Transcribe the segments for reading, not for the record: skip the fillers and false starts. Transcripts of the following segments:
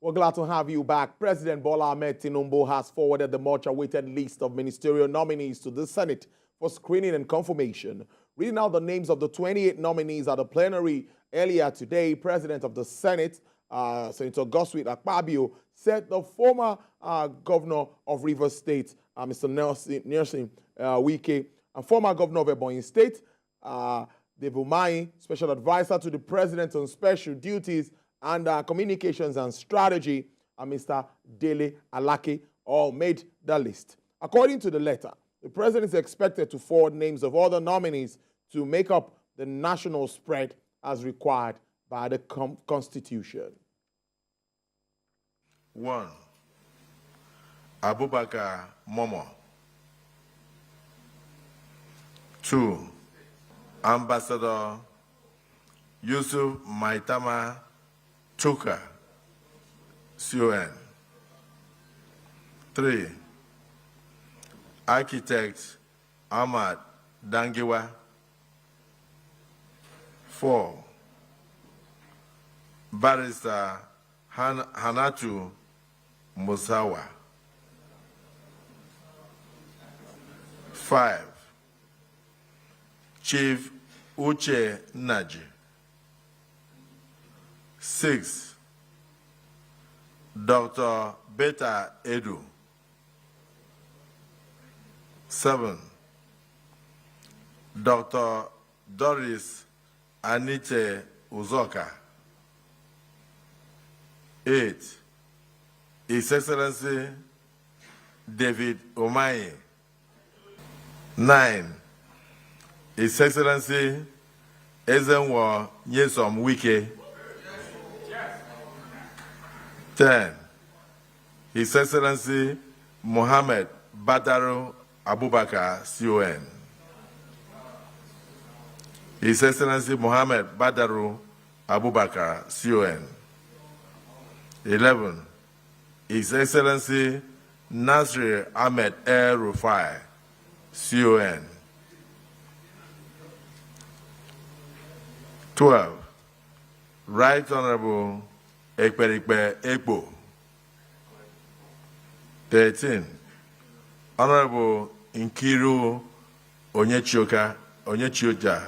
We're glad to have you back. President Bola Ahmed Tinubu has forwarded the much-awaited list of ministerial nominees to the Senate for screening and confirmation. Reading out the names of the 28 nominees at the plenary earlier today, President of the Senate, Senator Godswill Akpabio, said the former governor of Rivers State, Mr. Nelson Wike, and former governor of Ebonyi State, Dave Umahi, special advisor to the president on special duties and communications and strategy, and Mr. Dele Alake, all made the list. According to the letter, the president is expected to forward names of other nominees to make up the national spread as required by the Constitution. 1. Abubakar Momo. 2. Ambassador Yusuf Maitama Chuka, CON. 3. Architect Ahmad Dangiwa. 4. Barrister Hanatu Musawa. 5. Chief Uche Naji. 6. Dr. Beta Edu. 7. Dr. Doris Anite Uzoka. 8. His Excellency David Umahi. 9. His Excellency Ezenwa Nyesom Wike. 10. His Excellency Mohammed Badaru Abubakar, CON. His Excellency Mohammed Badaru Abubakar, CON. 11. His Excellency Nasir Ahmed El Rufai, CON. 12. Right Honorable Ekperikpe Ekpo. 13. Honorable Nkiru Onyechiocha. Onyechiocha.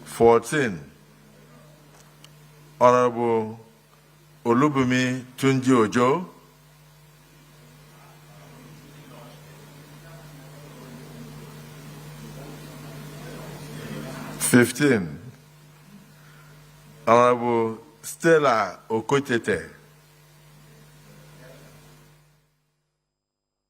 14. Honorable Olubumi Tunji Ojo. 15. Honorable Stella Okotete.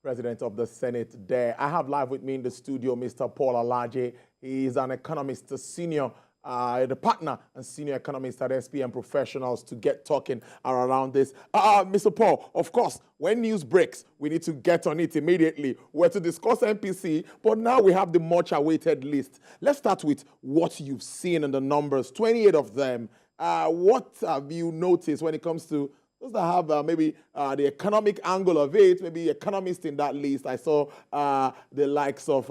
President of the Senate there. I have live with me in the studio Mr. Paul Alaje. He is an economist, a senior the partner and senior economist at SPM Professionals to get talking around this. Mr. Paul, of course, when news breaks, we need to get on it immediately. We're to discuss MPC, but now we have the much-awaited list. Let's start with what you've seen in the numbers, 28 of them. What have you noticed when it comes to those that have maybe the economic angle of it, maybe economists in that list? I saw the likes of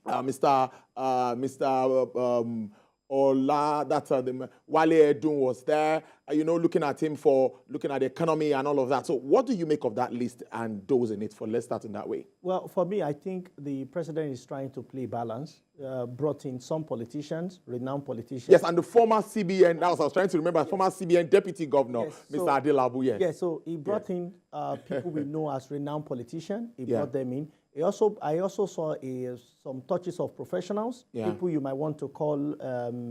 Mr. Ola, that's the Wale Edun was there, looking at him for looking at the economy and all of that. So what do you make of that list and those in it? Let's start in that way. Well, for me, I think the president is trying to play balance, brought in some politicians, renowned politicians. Yes, and the former CBN, I was trying to remember, yes. Former CBN deputy governor, yes, Mr. Adelabu, yes. Yes, so he brought in people we know as renowned politicians. He brought them in. I also saw some touches of professionals, people you might want to call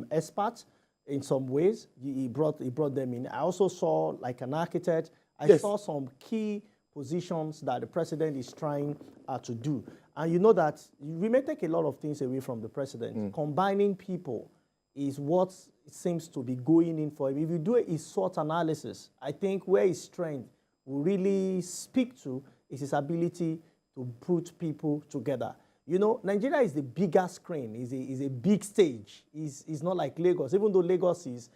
experts in some ways. He brought them in. I also saw like an architect. I saw some key positions that the president is trying to do. And you know that we may take a lot of things away from the president. Combining people is what seems to be going in for him. If you do a SWOT analysis, I think where his strength will really speak to is his ability to put people together. You know, Nigeria is the bigger screen, is a big stage. It's not like Lagos, even though Lagos is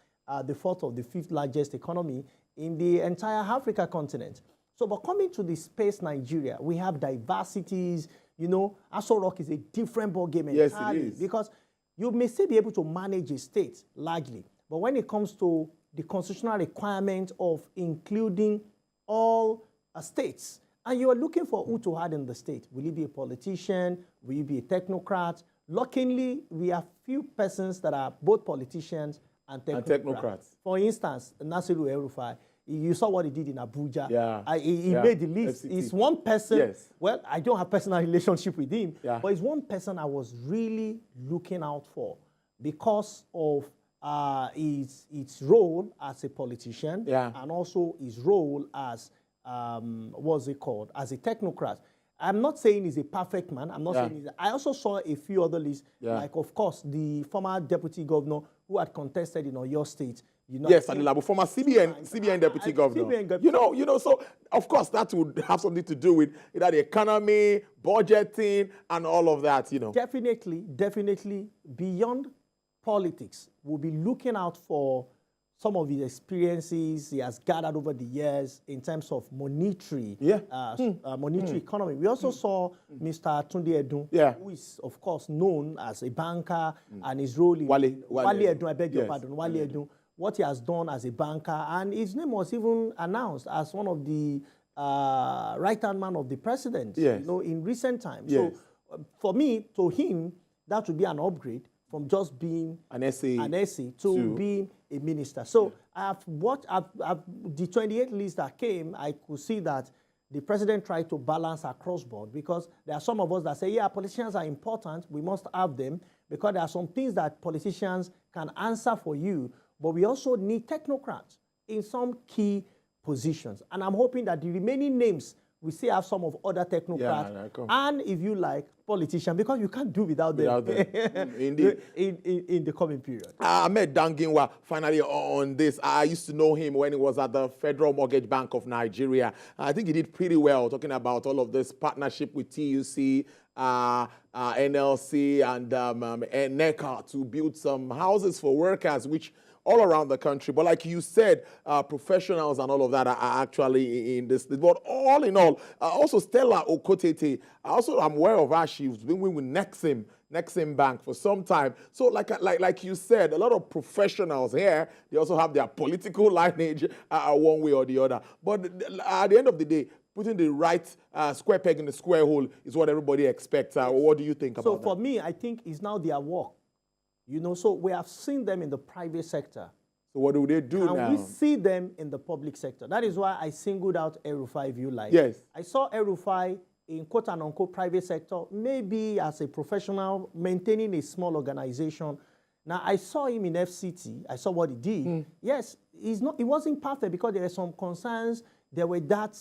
the fourth or the fifth largest economy in the entire Africa continent. So, but coming to the space Nigeria, we have diversities, Aso Rock is a different ballgame Yes, entirely. it is. Because you may still be able to manage a state largely, but when it comes to the constitutional requirement of including all states, and you are looking for who to add in the state, will you be a politician? Will you be a technocrat? Luckily, we have few persons that are both politicians and technocrats. For instance, Nasiru El-Rufai, you saw what he did in Abuja. Yeah. He made the list. FCT. He's one person. Yes. Well, I don't have personal relationship with him, Yeah. but he's one person I was really looking out for because of his role as a politician, Yeah. and also his role as what's it called, as a technocrat. I'm not saying he's a perfect man. I'm not saying he's I also saw a few other lists, like, of course, the former deputy governor who had contested in Oyo State. Yes, Adilabu, former CBN deputy governor. So of course that would have something to do with either the economy, budgeting, and all of that, Definitely, beyond politics, we'll be looking out for some of his experiences he has gathered over the years in terms of monetary economy. We also saw Mr. Tunde Edun, who is, of course, known as a banker, and his role in Wale Edun, I beg your pardon, Wale Edun, what he has done as a banker, and his name was even announced as one of the right-hand man of the president, in recent times. So for me, to him, that would be an upgrade from just being an essay to being a minister. So I've the 28 list that came, I could see that the president tried to balance across board, because there are some of us that say, yeah, politicians are important, we must have them, because there are some things that politicians can answer for you, but we also need technocrats in some key positions. And I'm hoping that the remaining names, we still have some of other technocrats, and if you like, politicians, because you can't do without them, Indeed. in the coming period. Ahmed Danginwa, finally on this. I used to know him when he was at the Federal Mortgage Bank of Nigeria. I think he did pretty well, talking about all of this partnership with TUC, NLC, and NECA to build some houses for workers, which all around the country. But like you said, professionals and all of that are actually in this. But all in all, also Stella Okotete, I'm aware of her. She's been with Nexim Bank for some time. So like you said, a lot of professionals here, they also have their political lineage one way or the other. But at the end of the day, putting the right square peg in the square hole is what everybody expects. What do you think about that? So for me, I think it's now their work. So we have seen them in the private sector. So what do they do now? And we see them in the public sector. That is why I singled out El-Rufai, if you like. Yes. I saw El-Rufai in quote-unquote private sector, maybe as a professional maintaining a small organization. Now, I saw him in FCT. I saw what he did. Yes, he wasn't perfect because there were some concerns. There were that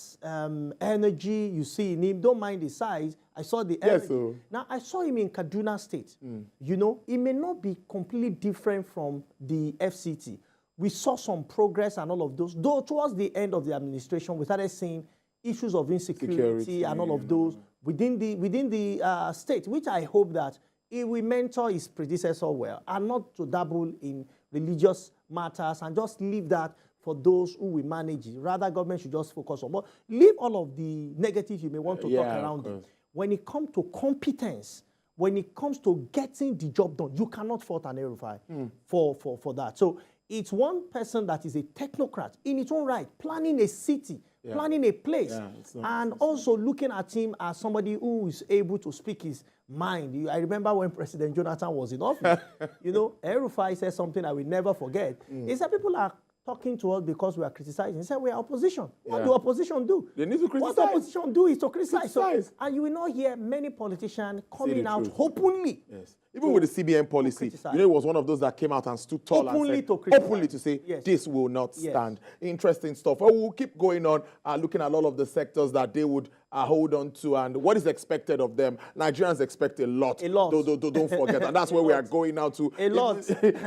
energy you see in him. Don't mind the size. I saw the energy. Yes, now, I saw him in Kaduna State. It may not be completely different from the FCT. We saw some progress and all of those. Though towards the end of the administration, we started seeing issues of insecurity and all of those within the state, which I hope that he will mentor his predecessor well, and not to dabble in religious matters and just leave that for those who will manage it. Rather, government should just focus on, but leave all of the negatives you may want to talk around it. When it comes to competence, when it comes to getting the job done, you cannot fault an El-Rufai for that. So it's one person that is a technocrat in its own right, planning a city, planning a place, and also looking at him as somebody who is able to speak his mind. I remember when President Jonathan was in office, El-Rufai said something I will never forget. He said people are talking to us because we are criticizing. He said we are opposition. What do opposition do? They need to criticize. What opposition do is to criticize. So, and you will not hear many politicians coming out openly. Yes. Even with the CBN policy, it was one of those that came out and stood tall openly and said, openly to say, this will not stand. Interesting stuff. Well, we'll keep going on, looking at all of the sectors that they would hold on to and what is expected of them. Nigerians expect a lot. A lot. Don't forget. And that's where we are going now to. A lot.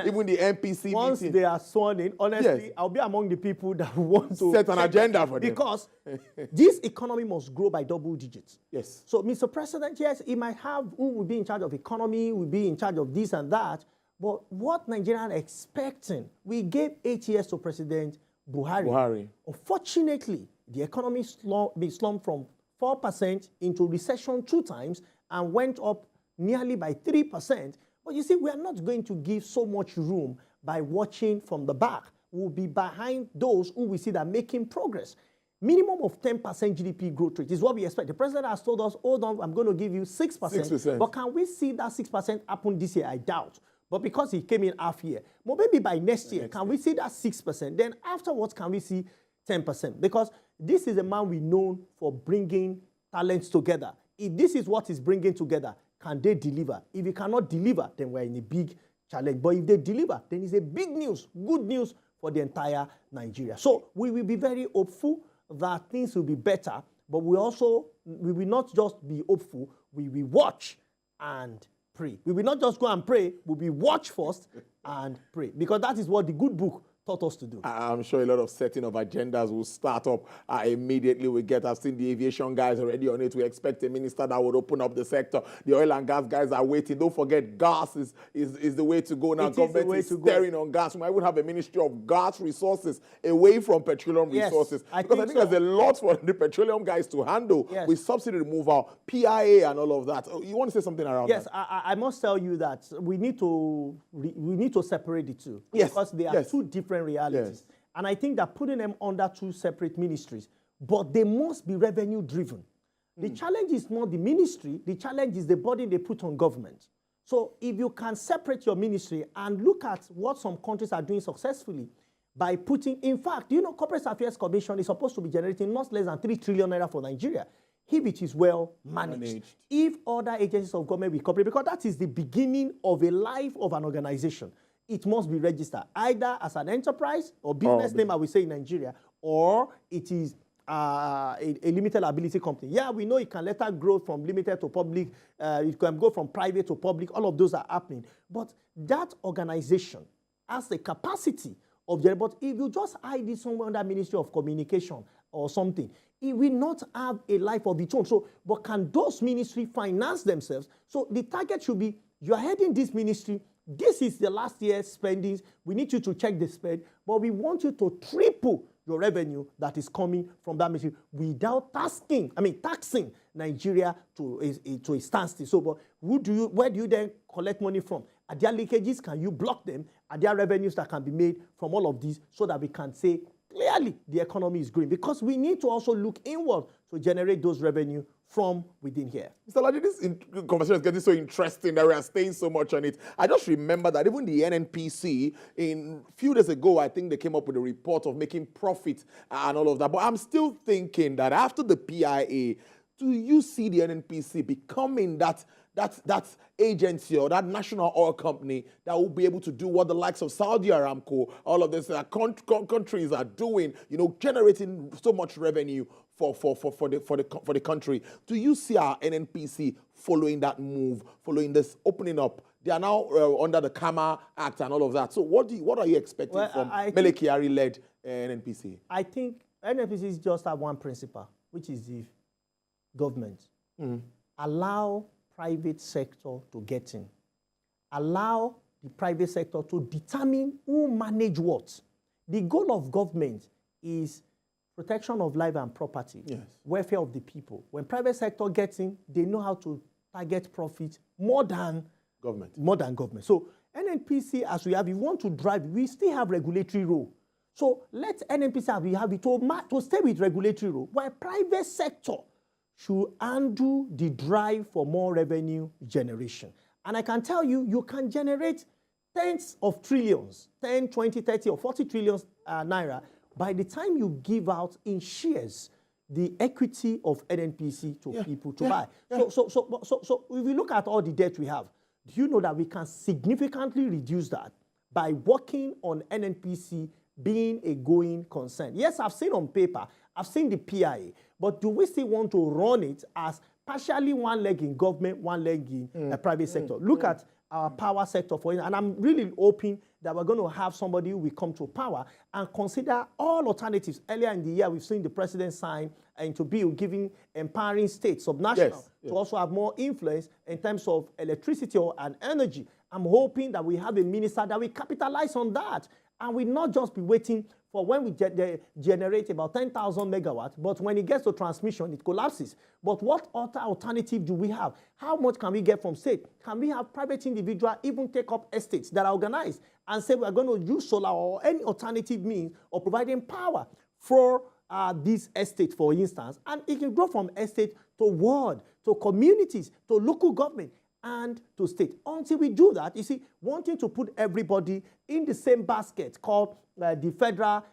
Even the NPC Once meeting. they are sworn in, honestly, I'll be among the people that want to set an agenda for them. Because this economy must grow by double digits. Yes. So, Mr. President, yes, he might have who will be in charge of economy, will be in charge of this and that. But what Nigerians are expecting, we gave 8 years to President Buhari. Unfortunately, the economy slumped from 4% into recession 2 times, and went up nearly by 3%. But you see, we are not going to give so much room by watching from the back. We'll be behind those who we see that are making progress. Minimum of 10% GDP growth rate is what we expect. The president has told us, hold on, I'm going to give you 6%. 6%. But can we see that 6% happen this year? I doubt. But because he came in half year, but maybe by next year, can we see that 6%? Then afterwards, can we see 10%? Because this is a man we know for bringing talents together. If this is what he's bringing together, can they deliver? If he cannot deliver, then we're in a big challenge. But if they deliver, then it's a big news, good news for the entire Nigeria. So we will be very hopeful that things will be better, but we will not just be hopeful, we will watch and pray. We will not just go and pray, we will watch first and pray, because that is what the good book taught us to do. I'm sure a lot of setting of agendas will start up immediately. I've seen the aviation guys already on it. We expect a minister that would open up the sector. The oil and gas guys are waiting. Don't forget, gas is the way to go now. Government is staring on gas. We might even have a ministry of gas resources away from petroleum resources. Because I think there's a lot for the petroleum guys to handle with subsidy removal, PIA and all of that. You want to say something around that? Yes, I must tell you that we need to separate the two. Because they are two different realities. And I think that putting them under two separate ministries, but they must be revenue driven. The challenge is not the ministry, the challenge is the burden they put on government. So if you can separate your ministry and look at what some countries are doing successfully by putting, in fact, you know, Corporate Affairs Commission is supposed to be generating not less than 3 trillion naira for Nigeria if it is well managed. If other agencies of government will cooperate, because that is the beginning of a life of an organization. It must be registered either as an enterprise or business name, I would say in Nigeria, or it is a limited liability company. Yeah, we know it can later grow from limited to public. It can go from private to public. All of those are happening. But that organization has the capacity of the, but if you just hide it somewhere under Ministry of Communication or something, it will not have a life of its own. So, but can those ministries finance themselves? So the target should be, you are heading this ministry, this is the last year's spendings. We need you to check the spend, but we want you to triple your revenue that is coming from that ministry without taxing Nigeria to a standstill. So, but where do you then collect money from? Are there leakages? Can you block them? Are there revenues that can be made from all of these so that we can say clearly the economy is growing? Because we need to also look inward to generate those revenue from within here. Mr. Laji, this conversation is getting so interesting that we are staying so much on it. I just remember that even the NNPC, a few days ago, I think they came up with a report of making profit and all of that. But I'm still thinking that after the PIA, do you see the NNPC becoming that agency or that national oil company that will be able to do what the likes of Saudi Aramco, all of these countries are doing, you know, generating so much revenue for the country? Do you see our NNPC following that move, following this opening up? They are now under the KAMA Act and all of that. So what are you expecting from Mele Kyari-led NNPC? I think NNPC just have one principle, which is the government. Allow private sector to get in. Allow the private sector to determine who manage what. The goal of government is protection of life and property, welfare of the people. When private sector gets in, they know how to target profit more than government. So NNPC, as we have, if we want to drive, we still have regulatory role. So let NNPC have it to stay with regulatory role, while private sector should undo the drive for more revenue generation. And I can tell you, you can generate tens of trillions, 10, 20, 30, or 40 trillions naira by the time you give out in shares the equity of NNPC to people to buy. So if we look at all the debt we have, do you know that we can significantly reduce that by working on NNPC being a going concern? Yes, I've seen on paper, I've seen the PIA, but do we still want to run it as partially one leg in government, one leg in the private sector? Look at our power sector, for instance, and I'm really hoping that we're going to have somebody who will come to power and consider all alternatives. Earlier in the year, we've seen the president sign into bill giving empowering states, subnational, to also have more influence in terms of electricity and energy. I'm hoping that we have a minister that will capitalize on that and will not just be waiting for when we generate about 10,000 megawatts, but when it gets to transmission, it collapses. But what other alternative do we have? How much can we get from state? Can we have private individuals even take up estates that are organized and say we're going to use solar or any alternative means of providing power for this estate, for instance, and it can grow from estate to ward, to communities, to local government, and to state. Until we do that, you see, wanting to put everybody in the same basket called the federal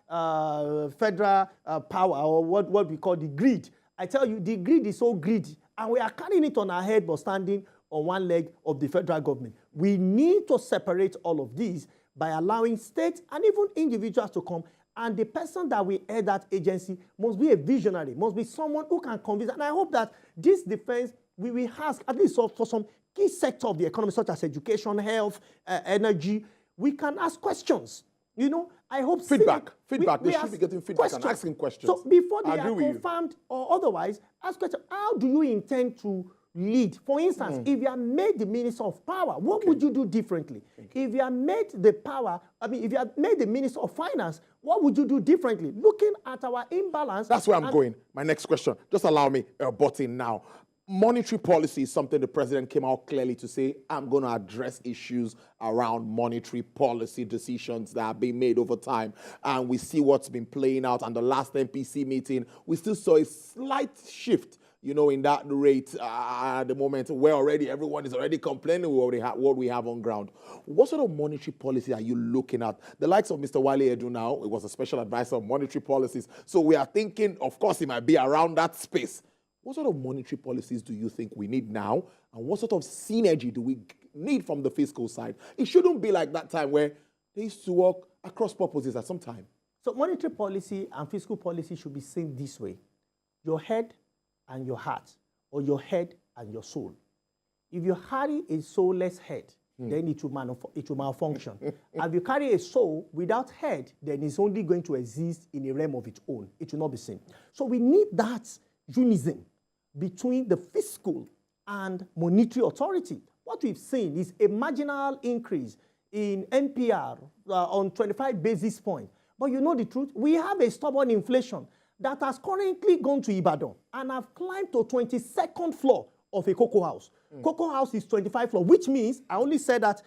power, or what we call the grid. I tell you, the grid is so greedy, and we are carrying it on our head but standing on one leg of the federal government. We need to separate all of these by allowing states and even individuals to come. And the person that will head that agency must be a visionary, must be someone who can convince. And I hope that this defense, we will ask, at least for some key sector of the economy, such as education, health, energy, we can ask questions. You know, I hope feedback. They should be getting feedback and asking questions. So before they are confirmed or otherwise, ask questions. How do you intend to lead? For instance, if you are made the Minister of Power, what would you do differently? If you are made the if you are made the Minister of Finance, what would you do differently? Looking at our imbalance. That's where I'm going. My next question. Just allow me a button now. Monetary policy is something the president came out clearly to say, I'm going to address issues around monetary policy decisions that have been made over time. And we see what's been playing out. And the last MPC meeting, we still saw a slight shift, you know, in that rate at the moment, where already everyone is already complaining what we have on ground. What sort of monetary policy are you looking at? The likes of Mr. Wale Edu now, it was a special advisor on monetary policies. So we are thinking, of course, it might be around that space. What sort of monetary policies do you think we need now? And what sort of synergy do we need from the fiscal side? It shouldn't be like that time where they used to work across purposes at some time. So monetary policy and fiscal policy should be seen this way. Your head and your heart, or your head and your soul. If you carry a soulless head, then it will malfunction. If you carry a soul without head, then it's only going to exist in a realm of its own. It will not be seen. So we need that unison between the fiscal and monetary authority. What we've seen is a marginal increase in NPR on 25 basis points. But you know the truth, we have a stubborn inflation that has currently gone to Ibadan and have climbed to 22nd floor of a cocoa house. Cocoa house is 25 floor, which means, I only said that,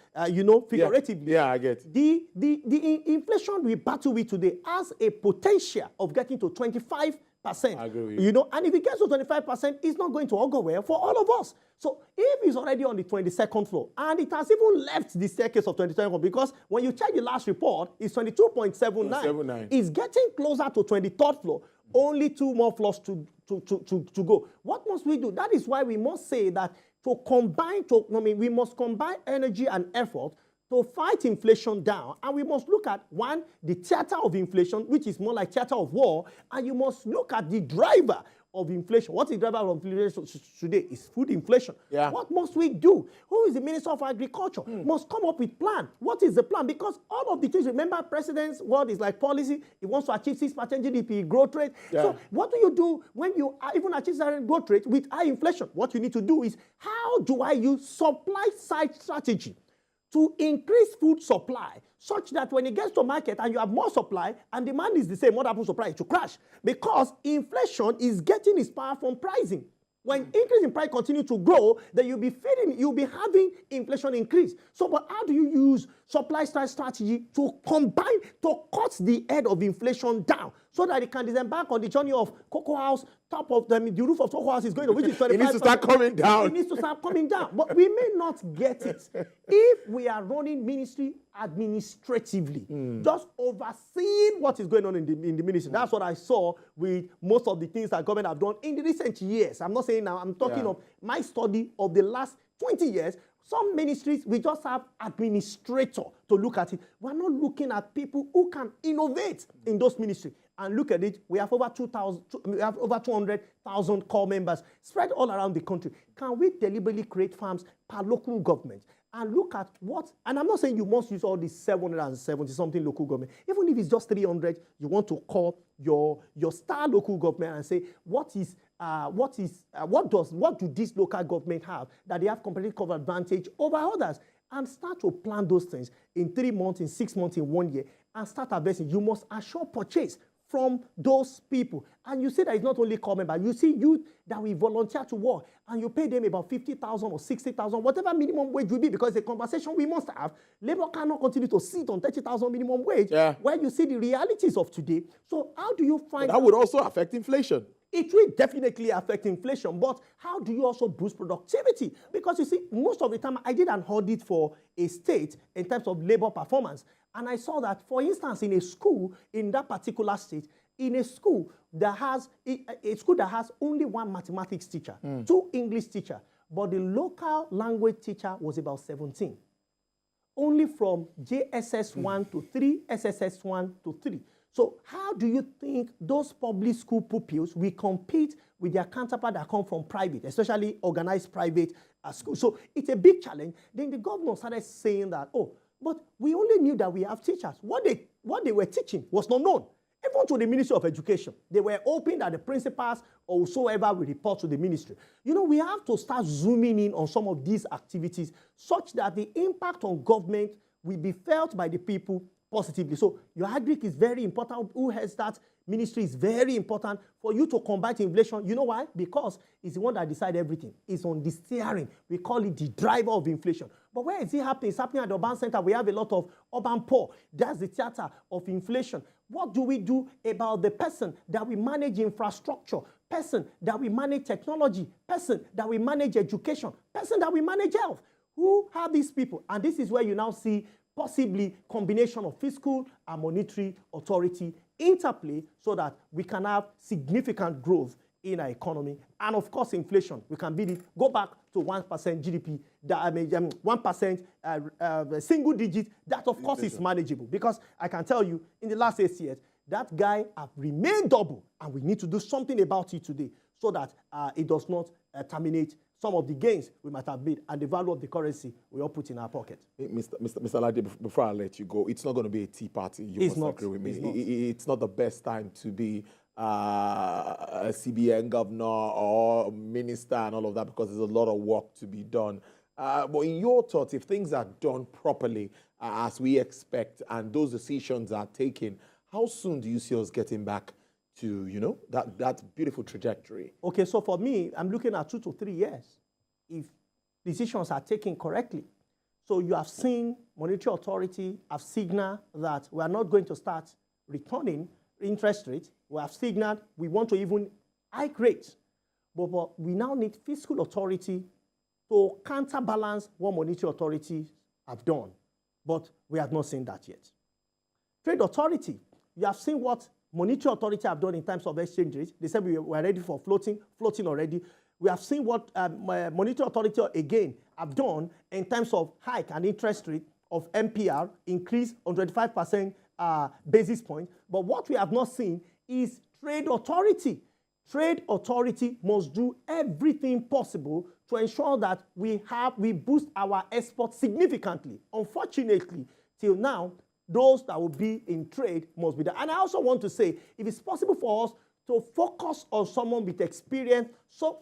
figuratively. Yeah, I get. The inflation we battle with today has a potential of getting to 25%. I agree with you. You know, and if it gets to 25%, it's not going to augur well for all of us. So if it's already on the 22nd floor, and it has even left the staircase of 22nd floor, because when you check the last report, it's 22.79. It's getting closer to 23rd floor. Only 2 more floors to go. What must we do? That is why we must say that we must combine energy and effort to fight inflation down. And we must look at, one, the theater of inflation, which is more like theater of war, and you must look at the driver of inflation. What is the driver of inflation today? Is food inflation. Yeah. What must we do? Who is the Minister of Agriculture? Must come up with plan. What is the plan? Because all of the things, remember, President's word is like policy. He wants to achieve 6% GDP growth rate. Yeah. So what do you do when you even achieve that growth rate with high inflation? What you need to do is, how do I use supply side strategy to increase food supply such that when it gets to market and you have more supply and demand is the same, what happens to price? To crash. Because inflation is getting its power from pricing. When increase in price continue to grow, then you'll be having inflation increase. So, but how do you use supply side strategy to combine, to cut the head of inflation down so that it can disembark on the journey of cocoa house, top of the roof of cocoa house is going to, which is 25%. It needs to start coming down. It needs to start coming down. But we may not get it if we are running ministry administratively, just overseeing what is going on in the ministry. That's what I saw with most of the things that government have done in the recent years. I'm not saying now, I'm talking of my study of the last 20 years. Some ministries, we just have administrator to look at it. We're not looking at people who can innovate in those ministries. And look at it, we have over 200,000 core members spread all around the country. Can we deliberately create farms per local government? And look at what, and I'm not saying you must use all these 770-something local government. Even if it's just 300, you want to call your star local government and say, what do these local government have that they have competitive advantage over others? And start to plan those things in 3 months, in 6 months, in 1 year. and start harvesting. You must assure purchase from those people. And you see that it's not only common, but you see youth that will volunteer to work and you pay them about 50,000 or 60,000, whatever minimum wage will be, because the conversation we must have, labor cannot continue to sit on 30,000 minimum wage where you see the realities of today. So how do you find... But that would also affect inflation. It will definitely affect inflation, but how do you also boost productivity? Because you see, most of the time, I did an audit for a state in terms of labor performance, and I saw that, for instance, in a school in that particular state, in a school that has only one mathematics teacher, 2 English teachers, but the local language teacher was about 17. Only from JSS 1 to 3, SSS 1 to 3. So how do you think those public school pupils will compete with their counterpart that come from private, especially organized private schools? So it's a big challenge. Then the governor started saying that, oh, but we only knew that we have teachers. What they were teaching was not known. Even to the Ministry of Education, they were hoping that the principals or whosoever will report to the ministry. You know, we have to start zooming in on some of these activities such that the impact on government will be felt by the people positively. So your agric is very important. Who has that ministry is very important for you to combat inflation. You know why? Because it's the one that decides everything. It's on the steering. We call it the driver of inflation. But where is it happening? It's happening at the urban center. We have a lot of urban poor. That's the theater of inflation. What do we do about the person that we manage infrastructure, person that we manage technology, person that we manage education, person that we manage health? Who are these people? And this is where you now see possibly combination of fiscal and monetary authority interplay so that we can have significant growth in our economy. And of course, inflation, we can beat it. Go back to 1% GDP, 1% single digit. That, of course, is manageable. Because I can tell you, in the last 8 years, that guy have remained double. And we need to do something about it today so that it does not terminate some of the gains we might have made and the value of the currency we all put in our pocket. Mr. Lade, before I let you go, it's not going to be a tea party. You must agree with me. It's not the best time to be a CBN governor or minister and all of that because there's a lot of work to be done. But in your thoughts, if things are done properly as we expect and those decisions are taken, how soon do you see us getting back to, you know, that beautiful trajectory? Okay, so for me, I'm looking at 2 to 3 years if decisions are taken correctly. So you have seen monetary authority have signaled that we are not going to start returning interest rates. We have signaled we want to even hike rates. But we now need fiscal authority to counterbalance what monetary authorities have done. But we have not seen that yet. Trade authority, you have seen what monetary authority have done in terms of exchange rates. They said we were ready for floating already. We have seen what monetary authority again have done in terms of hike and interest rate of MPR, increase on 25% basis point. But what we have not seen is trade authority. Trade authority must do everything possible to ensure that we boost our exports significantly. Unfortunately, till now, those that will be in trade must be there. And I also want to say, if it's possible for us to focus on someone with experience,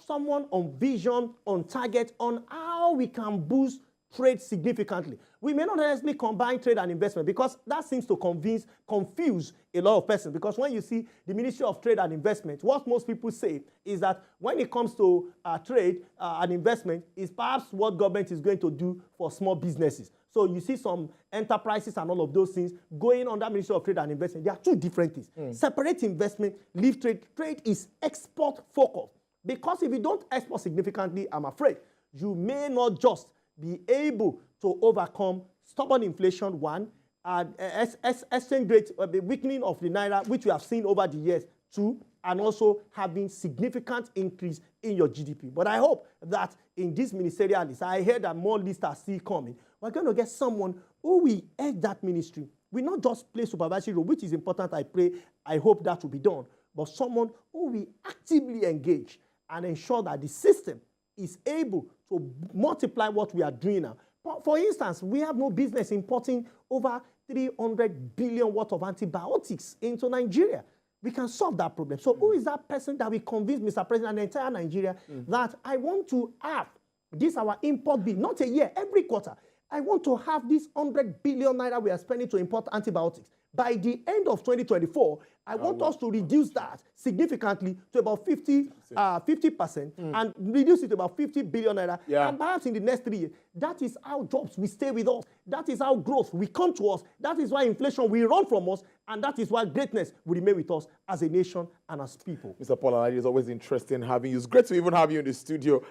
someone on vision, on target, on how we can boost trade significantly. We may not necessarily combine trade and investment because that seems to confuse a lot of persons. Because when you see the Ministry of Trade and Investment, what most people say is that when it comes to trade and investment, is perhaps what government is going to do for small businesses. So you see some enterprises and all of those things going under Ministry of Trade and Investment. They are two different things. Separate investment, leave trade. Trade is export focused. Because if you don't export significantly, I'm afraid, you may not just be able to overcome stubborn inflation, one, and exchange rate, the weakening of the naira, which we have seen over the years, two, and also having significant increase in your GDP. But I hope that in this ministerial list, I heard that more lists are still coming. We're going to get someone who will head that ministry. We not just play supervisory role, which is important, I hope that will be done, but someone who will actively engage and ensure that the system is able to multiply what we are doing now. For instance, we have no business importing over 300 billion worth of antibiotics into Nigeria. We can solve that problem. So who is that person that will convince Mr. President and the entire Nigeria that I want to have this our import bill, not a year, every quarter. I want to have this 100 billion naira we are spending to import antibiotics. By the end of 2024, I want us to reduce that significantly to about 50%, and reduce it to about 50 billion naira. Yeah. And perhaps in the next 3 years, that is how jobs will stay with us. That is how growth will come to us. That is why inflation will run from us. And that is why greatness will remain with us as a nation and as people. Mr. Paul, it's always interesting having you. It's great to even have you in the studio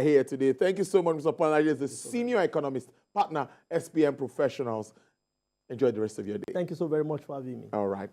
here today. Thank you so much, Mr. Paul. Is the senior economist, partner, SPM Professionals. Enjoy the rest of your day. Thank you so very much for having me. All right.